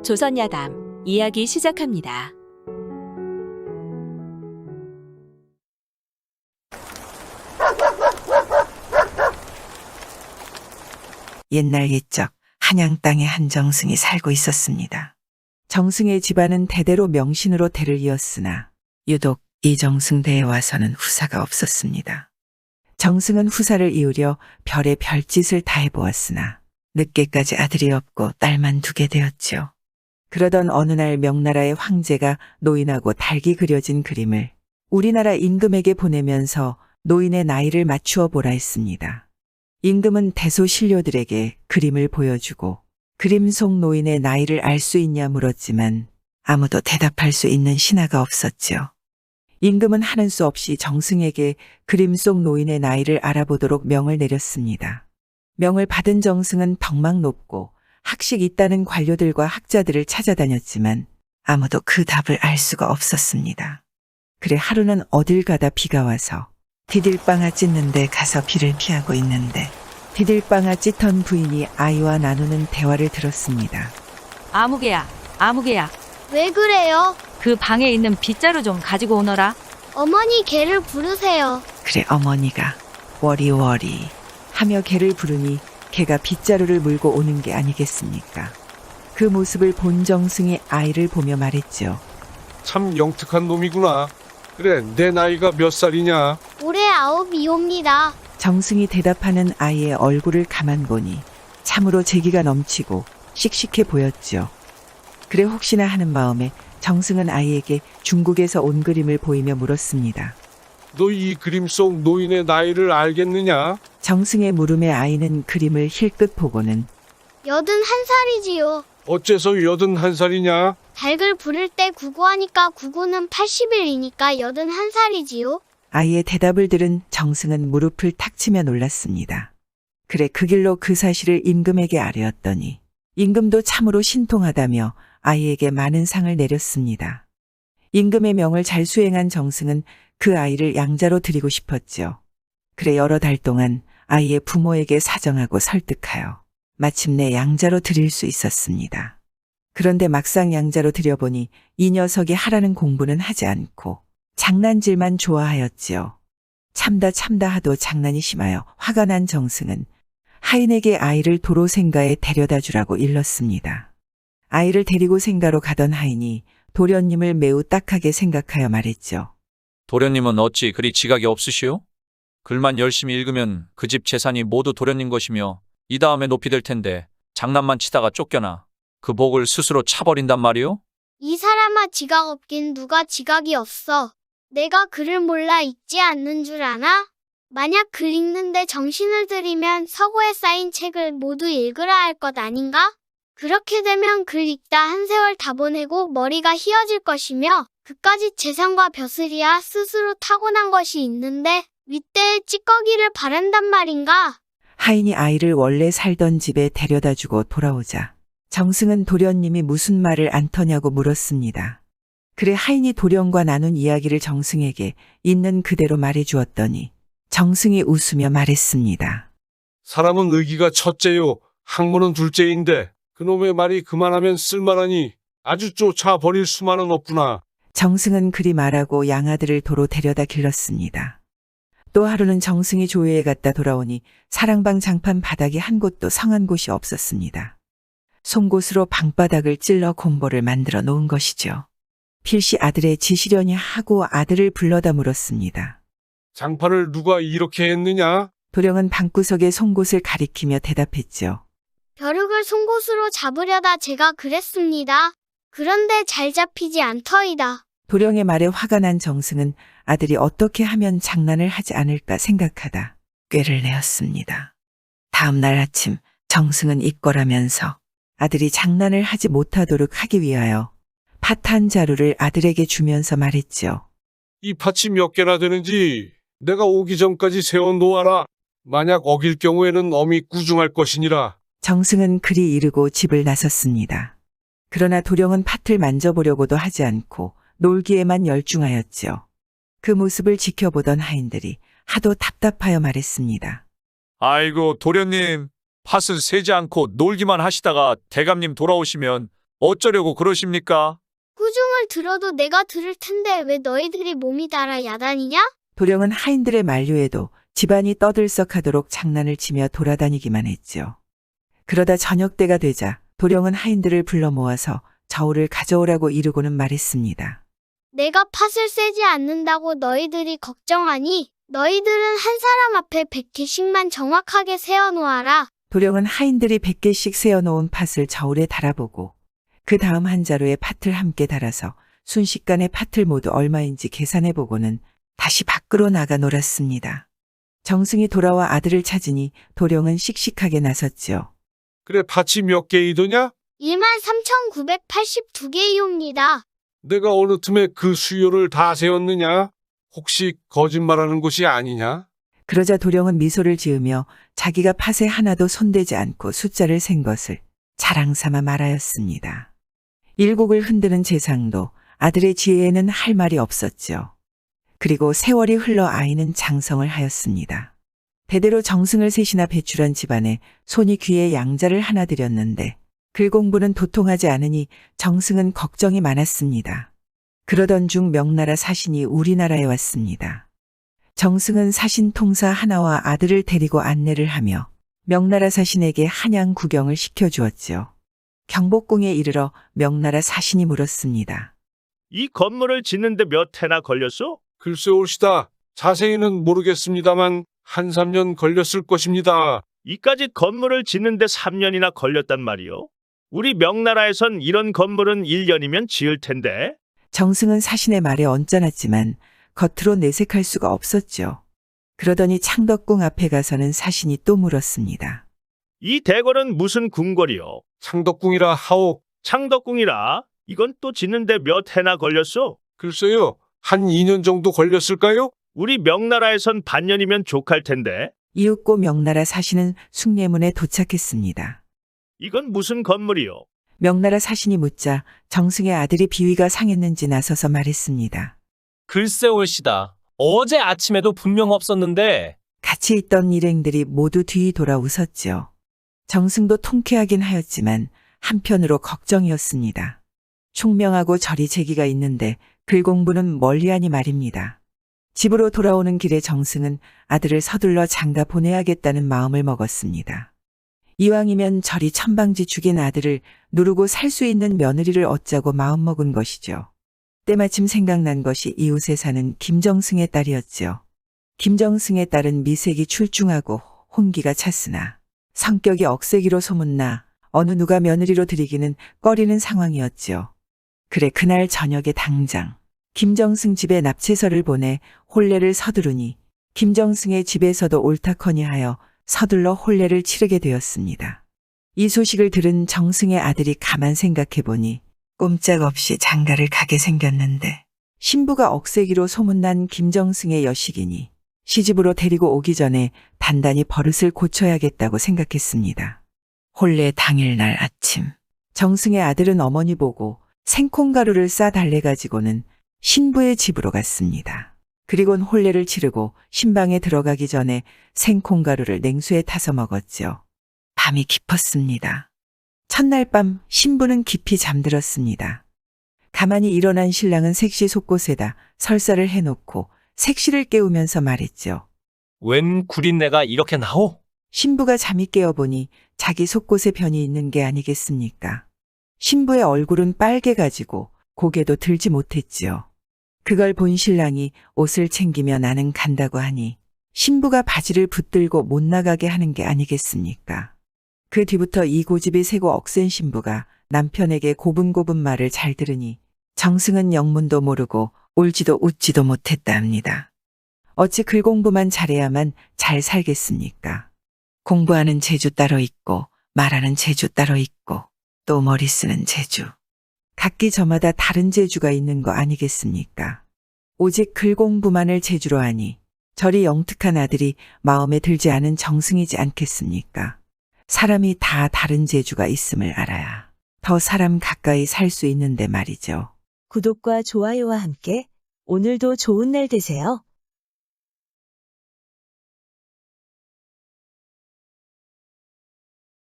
조선야담 이야기 시작합니다. 옛날 옛적 한양 땅에 한 정승이 살고 있었습니다. 정승의 집안은 대대로 명신으로 대를 이었으나 유독 이 정승대에 와서는 후사가 없었습니다. 정승은 후사를 이으려 별의 별짓을 다 해보았으나 늦게까지 아들이 없고 딸만 두게 되었지요. 그러던 어느 날 명나라의 황제가 노인하고 닭이 그려진 그림을 우리나라 임금에게 보내면서 노인의 나이를 맞추어 보라 했습니다. 임금은 대소신료들에게 그림을 보여주고 그림 속 노인의 나이를 알 수 있냐 물었지만 아무도 대답할 수 있는 신하가 없었지요. 임금은 하는 수 없이 정승에게 그림 속 노인의 나이를 알아보도록 명을 내렸습니다. 명을 받은 정승은 덕망 높고 학식 있다는 관료들과 학자들을 찾아다녔지만 아무도 그 답을 알 수가 없었습니다. 그래 하루는 어딜 가다 비가 와서 디딜방아 찢는데 가서 비를 피하고 있는데 디딜방아 찢던 부인이 아이와 나누는 대화를 들었습니다. 아무개야, 아무개야. 왜 그래요? 그 방에 있는 빗자루 좀 가지고 오너라. 어머니 개를 부르세요. 그래 어머니가 워리워리 하며 개를 부르니 개가 빗자루를 물고 오는 게 아니겠습니까? 그 모습을 본 정승이 아이를 보며 말했죠. 참 영특한 놈이구나. 그래, 내 나이가 몇 살이냐? 올해 9이옵니다. 정승이 대답하는 아이의 얼굴을 가만 보니 참으로 재기가 넘치고 씩씩해 보였죠. 그래 혹시나 하는 마음에 정승은 아이에게 중국에서 온 그림을 보이며 물었습니다. 너 이 그림 속 노인의 나이를 알겠느냐? 정승의 물음에 아이는 그림을 힐끗 보고는 81살이지요. 어째서 81살이냐? 닭을 부를 때 구구하니까 구구는 80일이니까 81살이지요. 아이의 대답을 들은 정승은 무릎을 탁 치며 놀랐습니다. 그래 그 길로 그 사실을 임금에게 아뢰었더니 임금도 참으로 신통하다며 아이에게 많은 상을 내렸습니다. 임금의 명을 잘 수행한 정승은 그 아이를 양자로 드리고 싶었죠. 그래 여러 달 동안 아이의 부모에게 사정하고 설득하여 마침내 양자로 드릴 수 있었습니다. 그런데 막상 양자로 드려보니 이 녀석이 하라는 공부는 하지 않고 장난질만 좋아하였지요. 참다 하도 장난이 심하여 화가 난 정승은 하인에게 아이를 도로 생가에 데려다 주라고 일렀습니다. 아이를 데리고 생가로 가던 하인이 도련님을 매우 딱하게 생각하여 말했죠. 도련님은 어찌 그리 지각이 없으시오? 글만 열심히 읽으면 그 집 재산이 모두 도련님 것이며 이 다음에 높이 될 텐데 장난만 치다가 쫓겨나 그 복을 스스로 차버린단 말이오? 이 사람아 지각 없긴 누가 지각이 없어. 내가 글을 몰라 읽지 않는 줄 아나? 만약 글 읽는데 정신을 들이면 서고에 쌓인 책을 모두 읽으라 할 것 아닌가? 그렇게 되면 글 읽다 한 세월 다 보내고 머리가 휘어질 것이며 그까짓 재산과 벼슬이야 스스로 타고난 것이 있는데 윗대에 찌꺼기를 바란단 말인가? 하인이 아이를 원래 살던 집에 데려다 주고 돌아오자 정승은 도련님이 무슨 말을 안 터냐고 물었습니다. 그래 하인이 도련과 나눈 이야기를 정승에게 있는 그대로 말해 주었더니 정승이 웃으며 말했습니다. 사람은 의기가 첫째요. 학문은 둘째인데 그놈의 말이 그만하면 쓸만하니 아주 쫓아버릴 수만은 없구나. 정승은 그리 말하고 양아들을 도로 데려다 길렀습니다. 또 하루는 정승이 조회에 갔다 돌아오니 사랑방 장판 바닥이 한 곳도 성한 곳이 없었습니다. 송곳으로 방바닥을 찔러 공보를 만들어 놓은 것이죠. 필시 아들의 지시려니 하고 아들을 불러다 물었습니다. 장판을 누가 이렇게 했느냐? 도령은 방구석의 송곳을 가리키며 대답했죠. 벼룩을 송곳으로 잡으려다 제가 그랬습니다. 그런데 잘 잡히지 않더이다. 도령의 말에 화가 난 정승은 아들이 어떻게 하면 장난을 하지 않을까 생각하다 꾀를 내었습니다. 다음 날 아침 정승은 입거라면서 아들이 장난을 하지 못하도록 하기 위하여 팥 한 자루를 아들에게 주면서 말했죠. 이 팥이 몇 개나 되는지 내가 오기 전까지 세워 놓아라. 만약 어길 경우에는 엄히 꾸중할 것이니라. 정승은 그리 이르고 집을 나섰습니다. 그러나 도령은 팥을 만져보려고도 하지 않고 놀기에만 열중하였죠. 그 모습을 지켜보던 하인들이 하도 답답하여 말했습니다. 아이고 도련님, 팥은 세지 않고 놀기만 하시다가 대감님 돌아오시면 어쩌려고 그러십니까? 꾸중을 들어도 내가 들을 텐데 왜 너희들이 몸이 달아 야단이냐? 도령은 하인들의 만류에도 집안이 떠들썩하도록 장난을 치며 돌아다니기만 했죠. 그러다 저녁 때가 되자 도령은 하인들을 불러 모아서 저울을 가져오라고 이르고는 말했습니다. 내가 팥을 세지 않는다고 너희들이 걱정하니 너희들은 한 사람 앞에 100개씩만 정확하게 세어놓아라. 도령은 하인들이 100개씩 세어놓은 팥을 저울에 달아보고 그 다음 한 자루에 팥을 함께 달아서 순식간에 팥을 모두 얼마인지 계산해보고는 다시 밖으로 나가 놀았습니다. 정승이 돌아와 아들을 찾으니 도령은 씩씩하게 나섰지요. 그래 팥이 몇 개이더냐? 13,982개이옵니다. 내가 어느 틈에 그 수요를 다 세웠느냐? 혹시 거짓말하는 것이 아니냐? 그러자 도령은 미소를 지으며 자기가 팥에 하나도 손대지 않고 숫자를 센 것을 자랑삼아 말하였습니다. 일국을 흔드는 재상도 아들의 지혜에는 할 말이 없었죠. 그리고 세월이 흘러 아이는 장성을 하였습니다. 대대로 정승을 셋이나 배출한 집안에 손이 귀에 양자를 하나 드렸는데 글 공부는 도통하지 않으니 정승은 걱정이 많았습니다. 그러던 중 명나라 사신이 우리나라에 왔습니다. 정승은 사신 통사 하나와 아들을 데리고 안내를 하며 명나라 사신에게 한양 구경을 시켜주었지요. 경복궁에 이르러 명나라 사신이 물었습니다. 이 건물을 짓는데 몇 해나 걸렸소? 글쎄올시다. 자세히는 모르겠습니다만 한 3년 걸렸을 것입니다. 이까짓 건물을 짓는데 3년이나 걸렸단 말이오. 우리 명나라에선 이런 건물은 1년이면 지을 텐데. 정승은 사신의 말에 언짢았지만 겉으로 내색할 수가 없었죠. 그러더니 창덕궁 앞에 가서는 사신이 또 물었습니다. 이 대궐은 무슨 궁궐이오? 창덕궁이라 하오. 창덕궁이라? 이건 또 짓는데 몇 해나 걸렸소? 글쎄요. 한 2년 정도 걸렸을까요? 우리 명나라에선 반년이면 족할 텐데. 이윽고 명나라 사신은 숭례문에 도착했습니다. 이건 무슨 건물이오? 명나라 사신이 묻자 정승의 아들이 비위가 상했는지 나서서 말했습니다. 글쎄올시다. 어제 아침에도 분명 없었는데. 같이 있던 일행들이 모두 뒤 돌아 웃었죠. 정승도 통쾌하긴 하였지만 한편으로 걱정이었습니다. 총명하고 저리 재기가 있는데 글 공부는 멀리하니 말입니다. 집으로 돌아오는 길에 정승은 아들을 서둘러 장가 보내야겠다는 마음을 먹었습니다. 이왕이면 저리 천방지 죽인 아들을 누르고 살 수 있는 며느리를 얻자고 마음먹은 것이죠. 때마침 생각난 것이 이웃에 사는 김정승의 딸이었죠. 김정승의 딸은 미색이 출중하고 혼기가 찼으나 성격이 억세기로 소문나 어느 누가 며느리로 들이기는 꺼리는 상황이었죠. 그래 그날 저녁에 당장 김정승 집에 납치서를 보내 혼례를 서두르니 김정승의 집에서도 옳다커니 하여 서둘러 혼례를 치르게 되었습니다. 이 소식을 들은 정승의 아들이 가만 생각해 보니 꼼짝없이 장가를 가게 생겼는데 신부가 억세기로 소문난 김정승의 여식이니 시집으로 데리고 오기 전에 단단히 버릇을 고쳐야겠다고 생각했습니다. 혼례 당일날 아침 정승의 아들은 어머니 보고 생콩가루를 싸 달래가지고는 신부의 집으로 갔습니다. 그리곤 혼례를 치르고 신방에 들어가기 전에 생콩가루를 냉수에 타서 먹었죠. 밤이 깊었습니다. 첫날 밤 신부는 깊이 잠들었습니다. 가만히 일어난 신랑은 색시 속곳에다 설사를 해놓고 색시를 깨우면서 말했죠. 웬 구린내가 이렇게 나오? 신부가 잠이 깨어보니 자기 속곳에 변이 있는 게 아니겠습니까? 신부의 얼굴은 빨개가지고 고개도 들지 못했지요. 그걸 본 신랑이 옷을 챙기며 나는 간다고 하니 신부가 바지를 붙들고 못 나가게 하는 게 아니겠습니까? 그 뒤부터 이 고집이 세고 억센 신부가 남편에게 고분고분 말을 잘 들으니 정승은 영문도 모르고 울지도 웃지도 못했다 합니다. 어찌 글 공부만 잘해야만 잘 살겠습니까? 공부하는 재주 따로 있고 말하는 재주 따로 있고 또 머리 쓰는 재주. 각기 저마다 다른 재주가 있는 거 아니겠습니까? 오직 글 공부만을 재주로 하니 저리 영특한 아들이 마음에 들지 않은 정승이지 않겠습니까? 사람이 다 다른 재주가 있음을 알아야 더 사람 가까이 살 수 있는데 말이죠. 구독과 좋아요와 함께 오늘도 좋은 날 되세요.